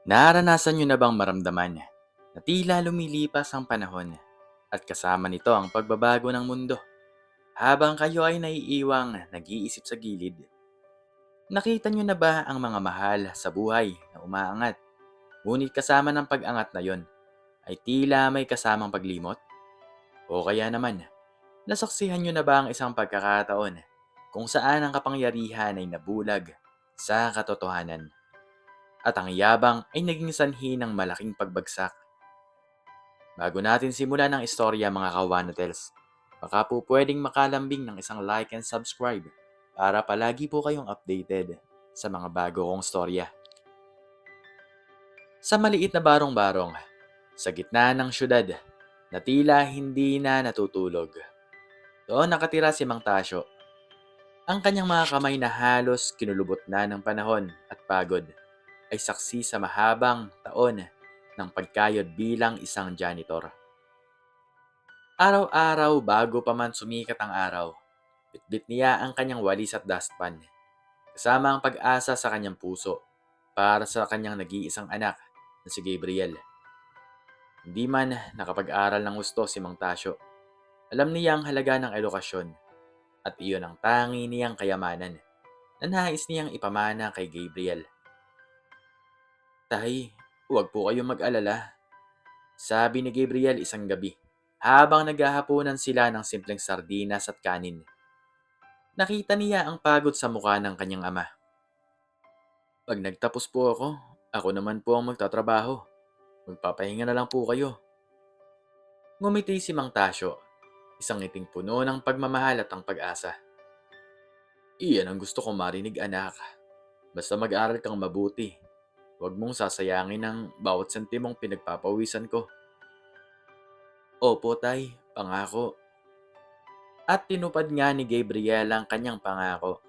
Naranasan niyo na bang maramdaman na tila lumilipas ang panahon at kasama nito ang pagbabago ng mundo habang kayo ay naiiwang nag-iisip sa gilid? Nakita niyo na ba ang mga mahal sa buhay na umaangat, ngunit kasama ng pag-angat na yon ay tila may kasamang paglimot? O kaya naman, nasaksihan niyo na ba ang isang pagkakataon kung saan ang kapangyarihan ay nabulag sa katotohanan at ang yabang ay naging sanhi ng malaking pagbagsak? Bago natin simulan ang istorya mga kawanatels, baka po pwedeng makalambing ng isang like and subscribe para palagi po kayong updated sa mga bago kong storya. Sa maliit na barong-barong, sa gitna ng syudad, na tila hindi na natutulog. Doon nakatira si Mang Tasyo. Ang kanyang mga kamay na halos kinulubot na ng panahon at pagod ay saksi sa mahabang taon ng pagkayod bilang isang janitor. Araw-araw bago pa man sumikat ang araw, bitbit niya ang kanyang walis at dustpan, kasama ang pag-asa sa kanyang puso para sa kanyang nag-iisang anak na si Gabriel. Hindi man nakapag-aral ng gusto si Mang Tasyo, alam niya ang halaga ng edukasyon at iyon ang tangi niyang kayamanan na nais niyang ipamana kay Gabriel. Tay, huwag po kayong mag-alala, sabi ni Gabriel isang gabi habang naghahaponan sila ng simpleng sardinas at kanin. Nakita niya ang pagod sa mukha ng kanyang ama. Pag nagtapos po ako naman po ang magtatrabaho. Magpapahinga na lang po kayo. Ngumiti si Mang Tasyo, isang ngiting puno ng pagmamahal at ang pag-asa. Iyan ang gusto kong marinig, anak. Basta mag-aral kang mabuti. Huwag mong sasayangin ang bawat sentimong pinagpapawisan ko. Opo, tay, pangako. At tinupad nga ni Gabriel ang kanyang pangako.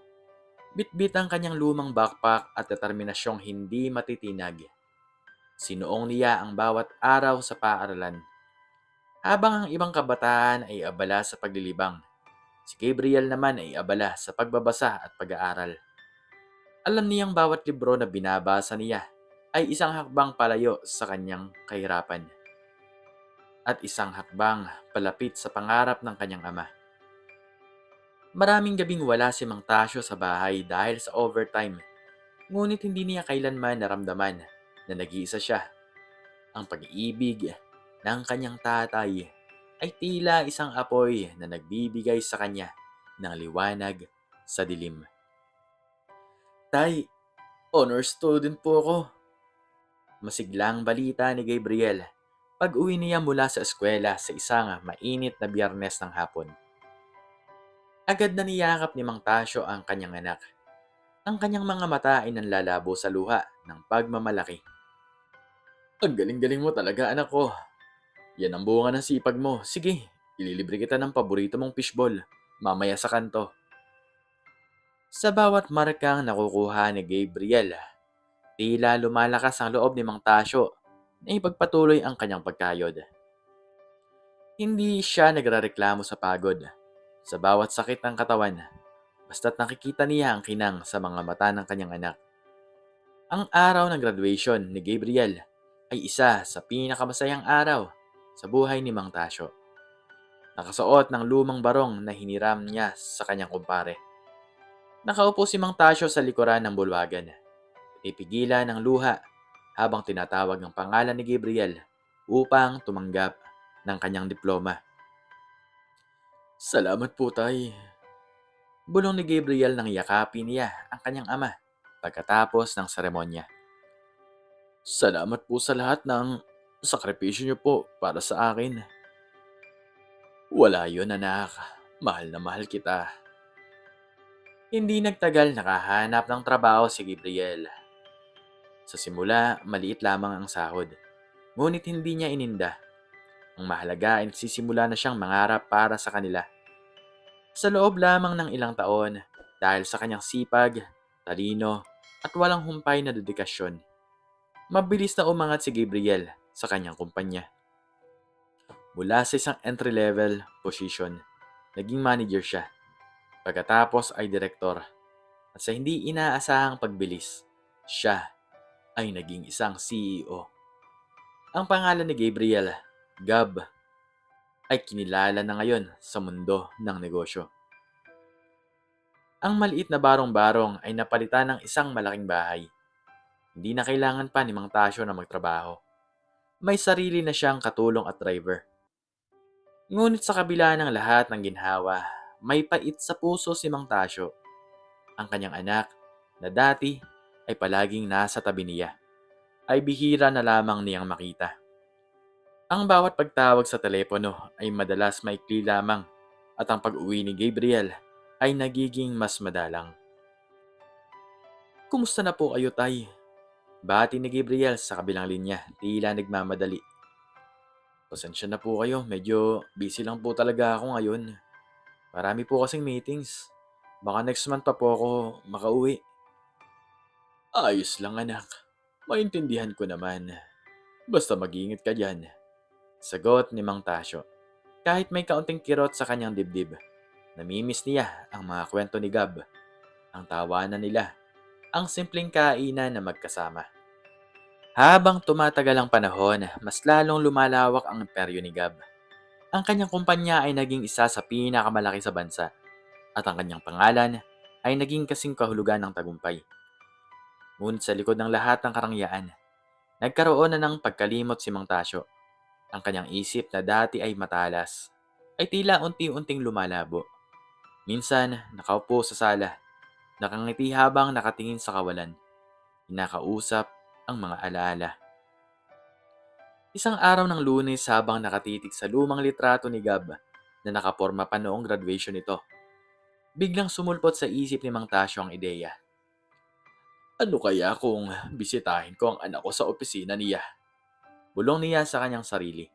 Bitbit ang kanyang lumang backpack at determinasyong hindi matitinag. Sinuong niya ang bawat araw sa paaralan. Habang ang ibang kabataan ay abala sa paglilibang, si Gabriel naman ay abala sa pagbabasa at pag-aaral. Alam niyang bawat libro na binabasa niya ay isang hakbang palayo sa kanyang kahirapan at isang hakbang palapit sa pangarap ng kanyang ama. Maraming gabing wala si Mang Tasyo sa bahay dahil sa overtime, ngunit hindi niya kailanman naramdaman na nag-iisa siya. Ang pag-iibig ng kanyang tatay ay tila isang apoy na nagbibigay sa kanya ng liwanag sa dilim. Tay, honor student po ako. Masiglang balita ni Gabriel pag-uwi niya mula sa eskwela sa isang mainit na biyernes ng hapon. Agad na niyakap ni Mang Tasyo ang kanyang anak. Ang kanyang mga mata ay nanlalabo sa luha ng pagmamalaki. Ang galing-galing mo talaga, anak ko. Yan ang bunga ng sipag mo. Sige, ililibre kita ng paborito mong fishball. Mamaya sa kanto. Sa bawat markang nakukuha ni Gabriel, tila lumalakas ang loob ni Mang Tasyo na ipagpatuloy ang kanyang pagkayod. Hindi siya nagrereklamo sa pagod, sa bawat sakit ng katawan, basta't nakikita niya ang kinang sa mga mata ng kanyang anak. Ang araw ng graduation ni Gabriel ay isa sa pinakamasayang araw sa buhay ni Mang Tasyo. Nakasuot ng lumang barong na hiniram niya sa kanyang kumpare. Nakaupo si Mang Tasyo sa likuran ng bulwagan. Ipigilan ng luha habang tinatawag ng pangalan ni Gabriel upang tumanggap ng kanyang diploma. Salamat po, tay. Bulong ni Gabriel nang yakapin niya ang kanyang ama pagkatapos ng seremonya. Salamat po sa lahat ng sakripisyo niyo po para sa akin. Wala yun, anak. Mahal na mahal kita. Hindi nagtagal nakahanap ng trabaho si Gabriel. Sa simula, maliit lamang ang sahod. Ngunit hindi niya ininda. Ang mahalaga ay nagsisimula na siyang mangarap para sa kanila. Sa loob lamang ng ilang taon, dahil sa kanyang sipag, talino, at walang humpay na dedikasyon, mabilis na umangat si Gabriel sa kanyang kumpanya. Mula sa isang entry-level position, naging manager siya. Pagkatapos ay direktor. At sa hindi inaasahang pagbilis, siya ay naging isang CEO. Ang pangalan ni Gabriel, Gab, ay kinilala na ngayon sa mundo ng negosyo. Ang maliit na barong-barong ay napalitan ng isang malaking bahay. Hindi na kailangan pa ni Mang Tasyo na magtrabaho. May sarili na siyang katulong at driver. Ngunit sa kabila ng lahat ng ginhawa, may pait sa puso si Mang Tasyo, ang kanyang anak na dati ay palaging nasa tabi niya, ay bihira na lamang niyang makita. Ang bawat pagtawag sa telepono ay madalas maikli lamang at ang pag-uwi ni Gabriel ay nagiging mas madalang. Kumusta na po kayo, Tay? Bati ni Gabriel sa kabilang linya, tila nagmamadali. Pasensya na po kayo, medyo busy lang po talaga ako ngayon. Marami po kasing meetings. Baka next month pa po ako makauwi. Ayos lang anak, maintindihan ko naman. Basta mag-iingat ka dyan. Sagot ni Mang Tasyo. Kahit may kaunting kirot sa kanyang dibdib, namimiss niya ang mga kwento ni Gab, ang tawanan nila, ang simpleng kainan na magkasama. Habang tumatagal ang panahon, mas lalong lumalawak ang imperyo ni Gab. Ang kanyang kumpanya ay naging isa sa pinakamalaki sa bansa at ang kanyang pangalan ay naging kasing kahulugan ng tagumpay. Ngunit sa likod ng lahat ng karangyaan, nagkaroon na ng pagkalimot si Mang Tasyo. Ang kanyang isip na dati ay matalas, ay tila unti-unting lumalabo. Minsan, nakaupo sa sala, nakangiti habang nakatingin sa kawalan, kinakausap ang mga alaala. Isang araw ng Lunes habang nakatitig sa lumang litrato ni Gab na nakaporma pa noong graduation nito, biglang sumulpot sa isip ni Mang Tasyo ang ideya. Ano kaya kung bisitahin ko ang anak ko sa opisina niya? Bulong niya sa kanyang sarili.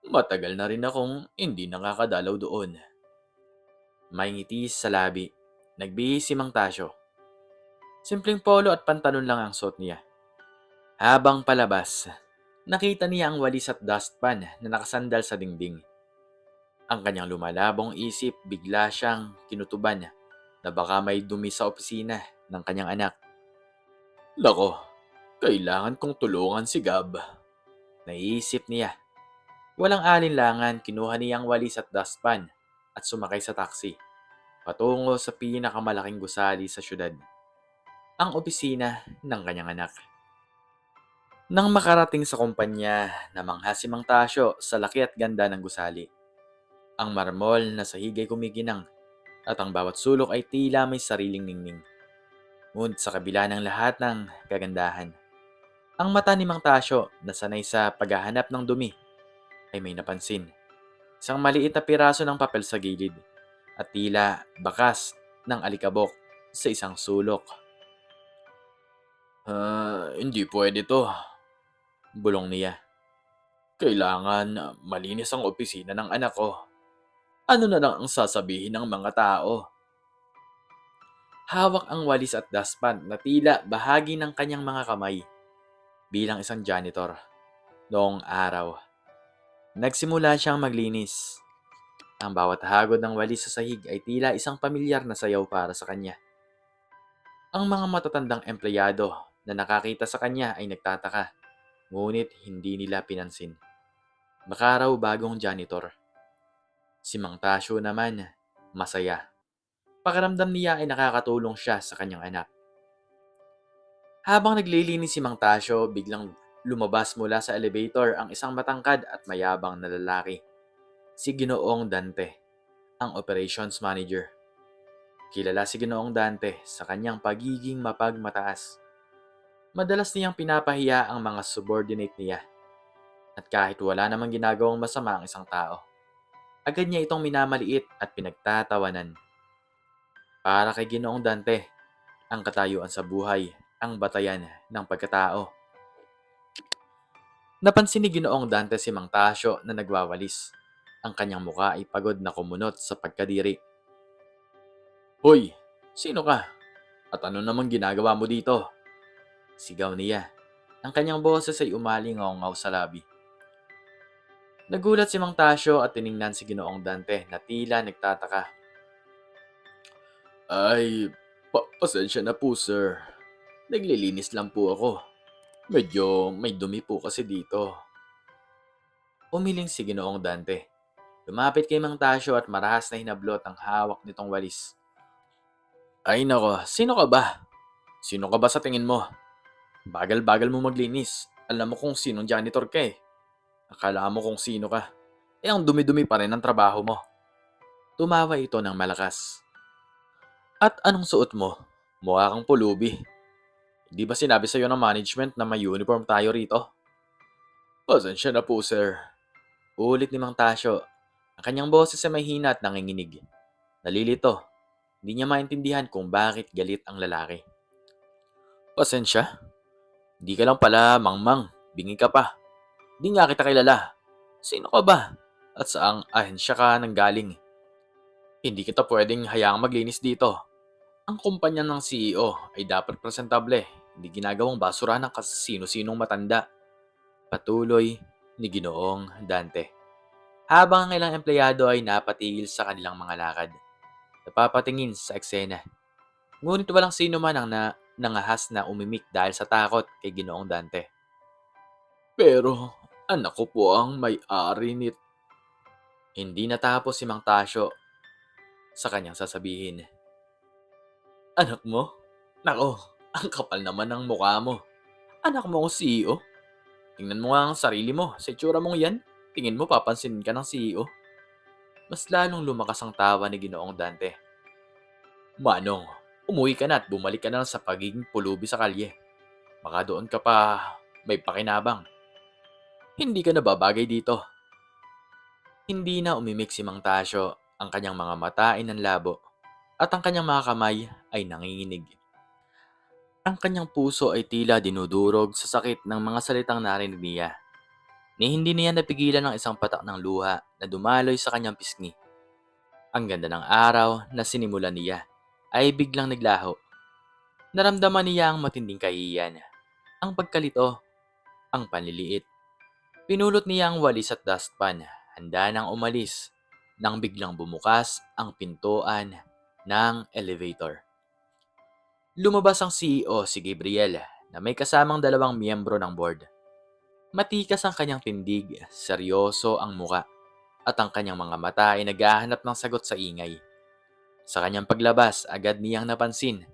Matagal na rin akong hindi nakakadalaw doon. May ngiti sa labi. Nagbihis si Mang Tasyo. Simpleng polo at pantalon lang ang suot niya. Habang palabas, nakita niya ang walis at dustpan na nakasandal sa dingding. Ang kanyang lumalabong isip bigla siyang kinutuban na baka may dumi sa opisina ng kanyang anak. Lako, kailangan kong tulungan si Gab. Naisip niya. Walang alinlangan, kinuha niya ang walis at dustpan at sumakay sa taxi patungo sa pinakamalaking gusali sa syudad, ang opisina ng kanyang anak. Nang makarating sa kumpanya, namangha si Mang Tasyo sa laki at ganda ng gusali. Ang marmol na sahig ay kumikinang at ang bawat sulok ay tila may sariling ningning. Ngunit sa kabila ng lahat ng kagandahan, ang mata ni Mang Tasyo na sanay sa paghahanap ng dumi ay may napansin. Isang maliit na piraso ng papel sa gilid at tila bakas ng alikabok sa isang sulok. Hindi pwede to, bulong niya. Kailangan malinis ang opisina ng anak ko. Ano na lang ang sasabihin ng mga tao? Hawak ang walis at dustpan na tila bahagi ng kanyang mga kamay bilang isang janitor. Noong araw, nagsimula siyang maglinis. Ang bawat hagod ng walis sa sahig ay tila isang pamilyar na sayaw para sa kanya. Ang mga matatandang empleyado na nakakita sa kanya ay nagtataka, ngunit hindi nila pinansin. Baka raw bagong janitor. Si Mang Tasyo naman, masaya. Pakiramdam niya ay nakakatulong siya sa kanyang anak. Habang naglilinis si Mang Tasyo, biglang lumabas mula sa elevator ang isang matangkad at mayabang na lalaki. Si Ginoong Dante, ang operations manager. Kilala si Ginoong Dante sa kanyang pagiging mapagmataas. Madalas niyang pinapahiya ang mga subordinate niya. At kahit wala namang ginagawang masama ang isang tao, agad niya itong minamaliit at pinagtatawanan. Para kay Ginoong Dante, ang katayuan sa buhay, ang batayan ng pagkatao. Napansin ni Ginoong Dante si Mang Tasyo na nagwawalis. Ang kanyang muka ay pagod na kumunot sa pagkadiri. Hoy, sino ka? At ano namang ginagawa mo dito? Sigaw niya. Ang kanyang boses ay umalingaw-ngaw sa labi. Nagulat si Mang Tasyo at tiningnan si Ginoong Dante na tila nagtataka. Ay, pasensya na po sir. Naglilinis lang po ako. Medyo may dumi po kasi dito. Umiling si Ginoong Dante. Lumapit kay Mang Tasyo at marahas na hinablot ang hawak nitong walis. Ay nako, sino ka ba? Sino ka ba sa tingin mo? Bagal-bagal mo maglinis. Alam mo kung sinong janitor ka eh. Akala mo kung sino ka. Eh ang dumi-dumi pa rin ang trabaho mo. Tumawa ito ng malakas. At anong suot mo? Mukha kang pulubi. Di ba sinabi sa'yo ng management na may uniform tayo rito? Pasensya na po sir. Ulit ni Mang Tasyo. Ang kanyang boses ay mahina at nanginginig. Nalilito. Hindi niya maintindihan kung bakit galit ang lalaki. Pasensya? Di ka lang pala mangmang. Bingi ka pa. Di nga kita kilala. Sino ka ba? At saang ahensya ka nanggaling? Hindi kita pwedeng hayaang maglinis dito. Ang kumpanya ng CEO ay dapat presentable. Hindi ginagawang basura ng sino-sinong matanda. Patuloy ni Ginoong Dante. Habang ang ilang empleyado ay napatigil sa kanilang mga lakad. Napapatingin sa eksena. Ngunit walang sino man ang nangahas na umimik dahil sa takot kay Ginoong Dante. Pero anak ko po ang may-ari nit. Hindi natapos si Mang Tasyo sa kanyang sasabihin. Anak mo? Nako, ang kapal naman ng mukha mo. Anak mo ang CEO? Tingnan mo nga ang sarili mo. Sa itsura mong yan, tingin mo papansinin ka ng CEO? Mas lalong lumakas ang tawa ni Ginoong Dante. Manong, umuwi ka na at bumalik ka na sa pagiging pulubi sa kalye. Baka doon ka pa may pakinabang. Hindi ka nababagay dito. Hindi na umimik si Mang Tasyo, ang kanyang mga mata ay nanlabo at ang kanyang mga kamay ay nanginginig. Ang kanyang puso ay tila dinudurog sa sakit ng mga salitang narinig niya. Ni hindi niya napigilan ng isang patak ng luha na dumaloy sa kanyang pisngi. Ang ganda ng araw na sinimulan niya ay biglang naglaho. Naramdaman niya ang matinding kahihiyan, ang pagkalito, ang panliliit. Pinulot niya ang walis at dustpan, handa nang umalis, nang biglang bumukas ang pintuan ng elevator. Lumabas ang CEO si Gabriel na may kasamang dalawang miyembro ng board. Matikas ang kanyang tindig, seryoso ang muka, at ang kanyang mga mata ay naghahanap ng sagot sa ingay. Sa kanyang paglabas, agad niyang napansin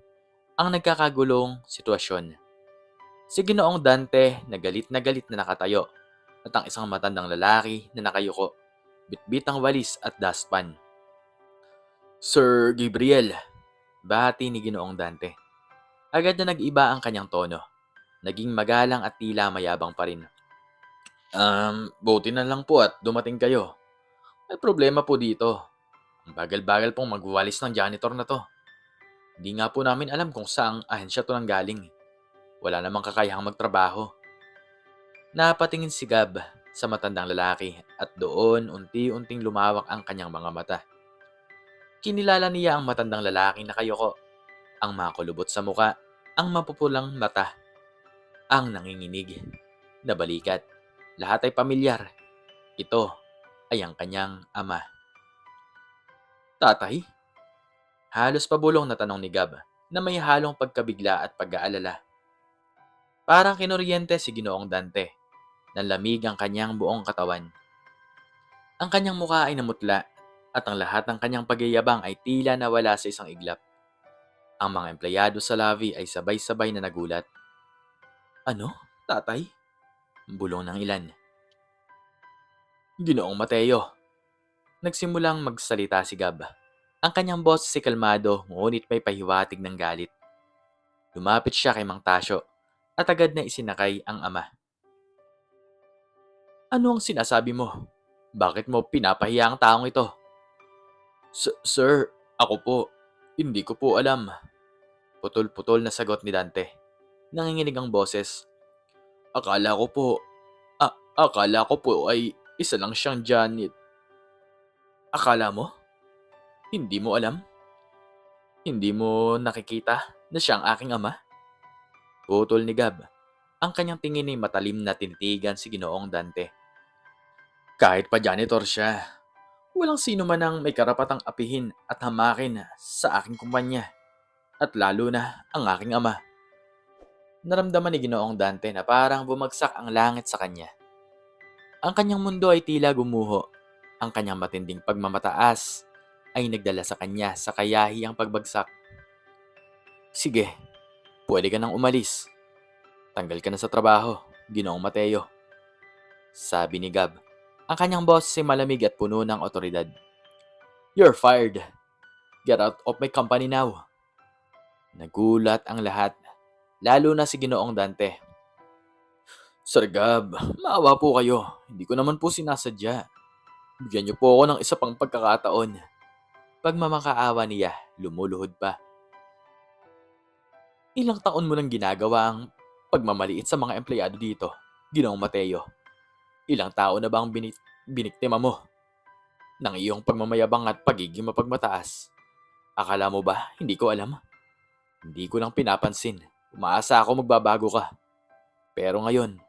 ang nagkakagulong sitwasyon. Si Ginoong Dante na galit na nakatayo at ang isang matandang lalaki na nakayuko, bitbit ang walis at dustpan. Sir Gabriel, bahati ni Ginoong Dante. Agad na nag-iba ang kanyang tono. Naging magalang at tila mayabang pa rin. Buti na lang po at dumating kayo. May problema po dito. Ang bagal-bagal pong magwalis ng janitor na to. Hindi nga po namin alam kung saang ahensya to nanggaling. Wala namang kakayahang magtrabaho. Napatingin si Gab sa matandang lalaki at doon unti-unting lumawak ang kanyang mga mata. Kinilala niya ang matandang lalaking nakayuko, ang makulubot sa muka, ang mapupulang mata, ang nanginginig na balikat. Lahat ay pamilyar. Ito ay ang kanyang ama. Tatay? Halos pabulong na tanong ni Gab na may halong pagkabigla at pag-aalala. Parang kinuryente si Ginoong Dante. Nanlamig ang kanyang buong katawan. Ang kanyang mukha ay namutla at ang lahat ng kanyang pagyayabang ay tila nawala sa isang iglap. Ang mga empleyado sa lavi ay sabay-sabay na nagulat. Ano? Tatay? Bulong ng ilan. Ginoong Mateo. Nagsimulang magsalita si Gab. Ang kanyang boses ay kalmado ngunit may pahiwatig ng galit. Lumapit siya kay Mang Tasyo at agad na isinakay ang ama. Ano ang sinasabi mo? Bakit mo pinapahiya ang taong ito? Sir, ako po. Hindi ko po alam. Putol-putol na sagot ni Dante. Nanginginig ang boses. Akala ko po, akala ko po ay isa lang siyang Janet. Akala mo? Hindi mo alam? Hindi mo nakikita na siyang aking ama? Putol ni Gab. Ang kanyang tingin ay matalim na tinitigan si Ginoong Dante. Kahit pa janitor siya, walang sino man ang may karapatang apihin at hamakin sa aking kumpanya. At lalo na ang aking ama. Naramdaman ni Ginoong Dante na parang bumagsak ang langit sa kanya. Ang kanyang mundo ay tila gumuho. Ang kanyang matinding pagmamataas ay nagdala sa kanya sa kayahiyang pagbagsak. Sige, pwede ka nang umalis. Tanggal ka na sa trabaho, Ginoong Mateo. Sabi ni Gab. Ang kanyang boss ay malamig at puno ng otoridad. You're fired. Get out of my company now. Nagulat ang lahat, lalo na si Ginoong Dante. Sir Gab, maawa po kayo. Hindi ko naman po sinasadya. Bigyan niyo po ako ng isa pang pagkakataon. Pagmamakaawa niya, lumuluhod pa. Ilang taon mo nang ginagawa ang pagmamaliit sa mga empleyado dito, Ginoong Mateo. Ilang tao na ba ang biniktima mo ng iyong pagmamayabang at pagiging mapagmataas? Akala mo ba hindi ko alam? Hindi ko lang pinapansin. Umaasa ako magbabago ka. Pero ngayon,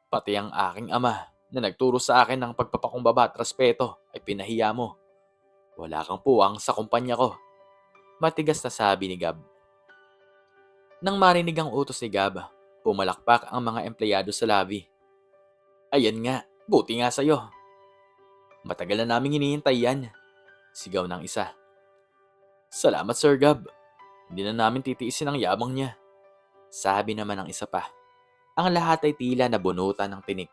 pati ang aking ama na nagturo sa akin ng pagpapakumbaba at respeto ay pinahiya mo. Wala kang puwang sa kumpanya ko. Matigas na sabi ni Gab. Nang marinig ang utos ni Gab, pumalakpak ang mga empleyado sa lobby. Ayan nga, buti nga sa'yo. Matagal na naming hinihintay yan. Sigaw ng isa. Salamat Sir Gab. Hindi na namin titiisin ang yabang niya. Sabi naman ng isa pa. Ang lahat ay tila nabunutan ng tinik.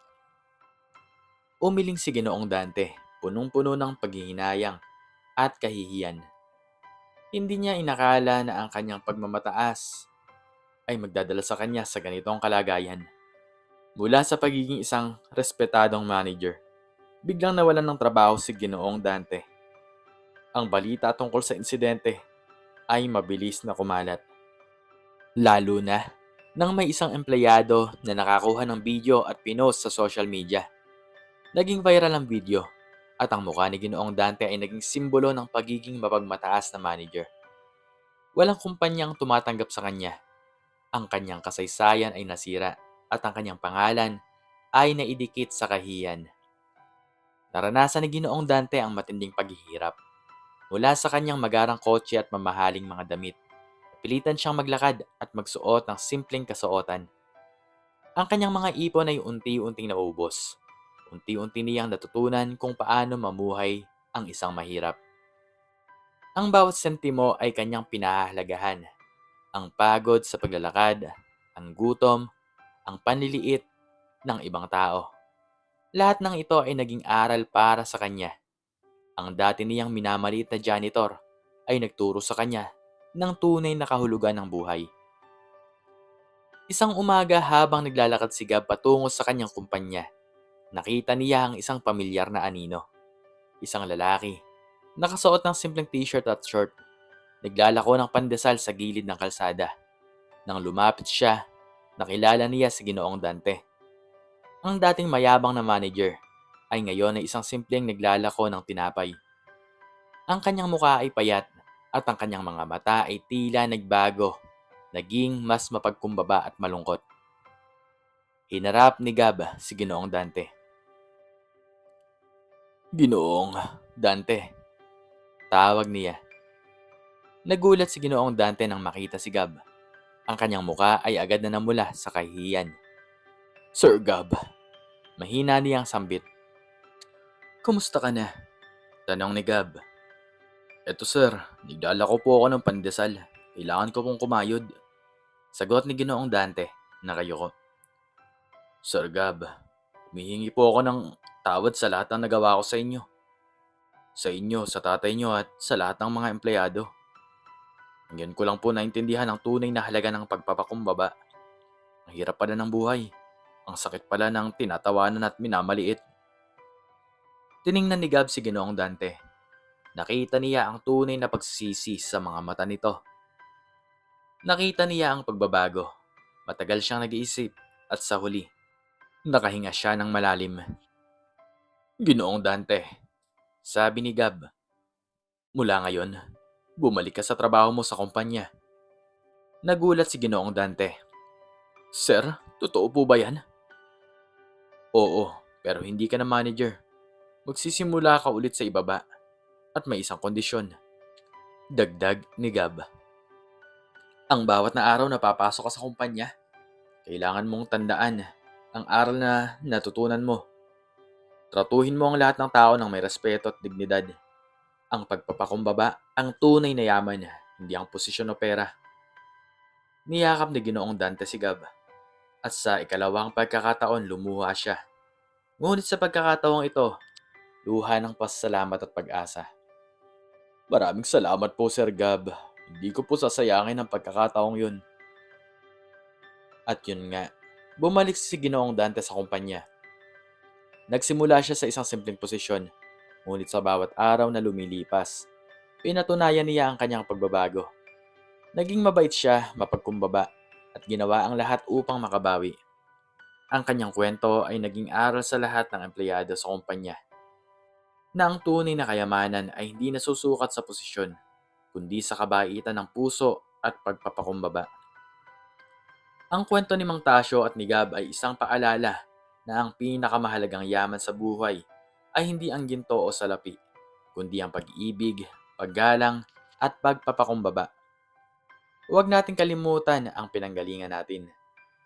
Umiling si Ginoong Dante, punong-puno ng paghihinayang at kahihiyan. Hindi niya inakala na ang kanyang pagmamataas ay magdadala sa kanya sa ganitong kalagayan. Mula sa pagiging isang respetadong manager, biglang nawalan ng trabaho si Ginoong Dante. Ang balita tungkol sa insidente ay mabilis na kumalat. Lalo na nang may isang empleyado na nakakuha ng video at pinost sa social media. Naging viral ang video at ang mukha ni Ginoong Dante ay naging simbolo ng pagiging mapagmataas na manager. Walang kumpanyang tumatanggap sa kanya. Ang kanyang kasaysayan ay nasira at ang kanyang pangalan ay naidikit sa kahiyan. Naranasan ni Ginoong Dante ang matinding paghihirap. Mula sa kanyang magarang kotse at mamahaling mga damit, pilitan siyang maglakad at magsuot ng simpleng kasuotan. Ang kanyang mga ipon ay unti-unting naubos. Unti-unti niyang natutunan kung paano mamuhay ang isang mahirap. Ang bawat sentimo ay kanyang pinahahalagahan. Ang pagod sa paglalakad, ang gutom, ang panliliit ng ibang tao. Lahat ng ito ay naging aral para sa kanya. Ang dati niyang minamaliit na janitor ay nagturo sa kanya ng tunay na kahulugan ng buhay. Isang umaga habang naglalakad si Gab patungo sa kanyang kumpanya, nakita niya ang isang pamilyar na anino. Isang lalaki, nakasuot ng simpleng t-shirt at short, naglalako ng pandesal sa gilid ng kalsada. Nang lumapit siya, nakilala niya si Ginoong Dante. Ang dating mayabang na manager ay ngayon ay isang simpleng naglalako ng tinapay. Ang kanyang mukha ay payat at ang kanyang mga mata ay tila nagbago, naging mas mapagkumbaba at malungkot. Hinarap ni Gab si Ginoong Dante. Ginoong Dante, tawag niya. Nagulat si Ginoong Dante nang makita si Gab. Ang kanyang muka ay agad na namula sa kahihiyan. Sir Gab, mahina niyang sambit. Kumusta ka na? Tanong ni Gab. Eto sir, nagdala ko po ako ng pandesal. Kailangan ko pong kumayod. Sagot ni Ginoong Dante, nakayuko. Sir Gab, humihingi po ako ng tawad sa lahat ng nagawa ko sa inyo. Sa inyo, sa tatay nyo at sa lahat ng mga empleyado. Ngayon ko lang po naintindihan ang tunay na halaga ng pagpapakumbaba. Ang hirap pala ng buhay. Ang sakit pala ng tinatawanan at minamaliit. Tiningnan ni Gab si Ginoong Dante. Nakita niya ang tunay na pagsisisi sa mga mata nito. Nakita niya ang pagbabago. Matagal siyang nag-iisip at sa huli, nakahinga siya ng malalim. Ginoong Dante, sabi ni Gab. Mula ngayon, bumalik ka sa trabaho mo sa kumpanya. Nagulat si Ginoong Dante. Sir, totoo po ba yan? Oo, pero hindi ka na manager. Magsisimula ka ulit sa ibaba. At may isang kondisyon. Dagdag ni Gab. Ang bawat na araw na papasok ka sa kumpanya, Kailangan mong tandaan ang aral na natutunan mo. Tratuhin mo ang lahat ng tao ng may respeto at dignidad. Ang pagpapakumbaba ang tunay na yaman, hindi ang posisyon o pera. Niyakap ni Ginoong Dante si Gab at sa ikalawang pagkakataon lumuha siya. Ngunit sa pagkakataong ito, luha ng pasasalamat at pag-asa. Maraming salamat po, Sir Gab. Hindi ko po sasayangin ang pagkakataong yun. At yun nga, bumalik si Ginoong Dante sa kumpanya. Nagsimula siya sa isang simpleng posisyon, ngunit sa bawat araw na lumilipas, pinatunayan niya ang kanyang pagbabago. Naging mabait siya, mapagkumbaba, at ginawa ang lahat upang makabawi. Ang kanyang kwento ay naging aral sa lahat ng empleyado sa kumpanya, na ang tunay na kayamanan ay hindi nasusukat sa posisyon, kundi sa kabaitan ng puso at pagpapakumbaba. Ang kwento ni Mang Tasyo at ni Gab ay isang paalala na ang pinakamahalagang yaman sa buhay ay hindi ang ginto o salapi, kundi ang pag-ibig, paggalang, at pagpapakumbaba. Huwag nating kalimutan ang pinanggalingan natin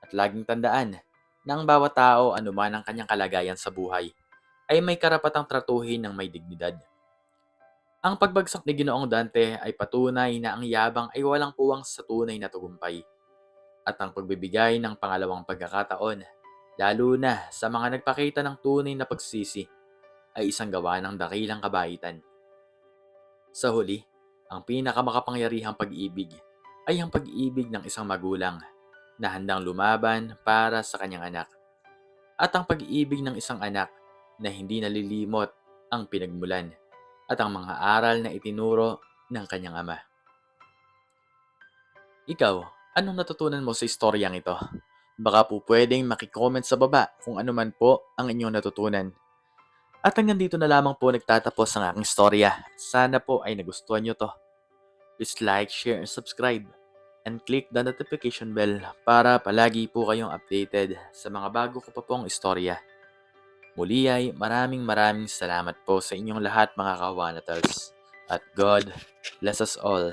at laging tandaan na ang bawat tao, anuman ang kanyang kalagayan sa buhay, ay may karapatang tratuhin ng may dignidad. Ang pagbagsak ni Ginoong Dante ay patunay na ang yabang ay walang puwang sa tunay na tagumpay. At ang pagbibigay ng pangalawang pagkakataon, lalo na sa mga nagpakita ng tunay na pagsisi, ay isang gawa ng dakilang kabaitan. Sa huli, ang pinakamakapangyarihang pag-ibig ay ang pag-ibig ng isang magulang na handang lumaban para sa kanyang anak. At ang pag-ibig ng isang anak na hindi nalilimot ang pinagmulan at ang mga aral na itinuro ng kanyang ama. Ikaw, anong natutunan mo sa istoryang ito? Baka po pwedeng makicomment sa baba kung ano man po ang inyong natutunan. At hanggang dito na lamang po nagtatapos ang aking istorya. Sana po ay nagustuhan nyo to. Please like, share, and subscribe. And click the notification bell para palagi po kayong updated sa mga bago ko pa pong istorya. Muli ay maraming salamat po sa inyong lahat mga kawanatals. At God bless us all.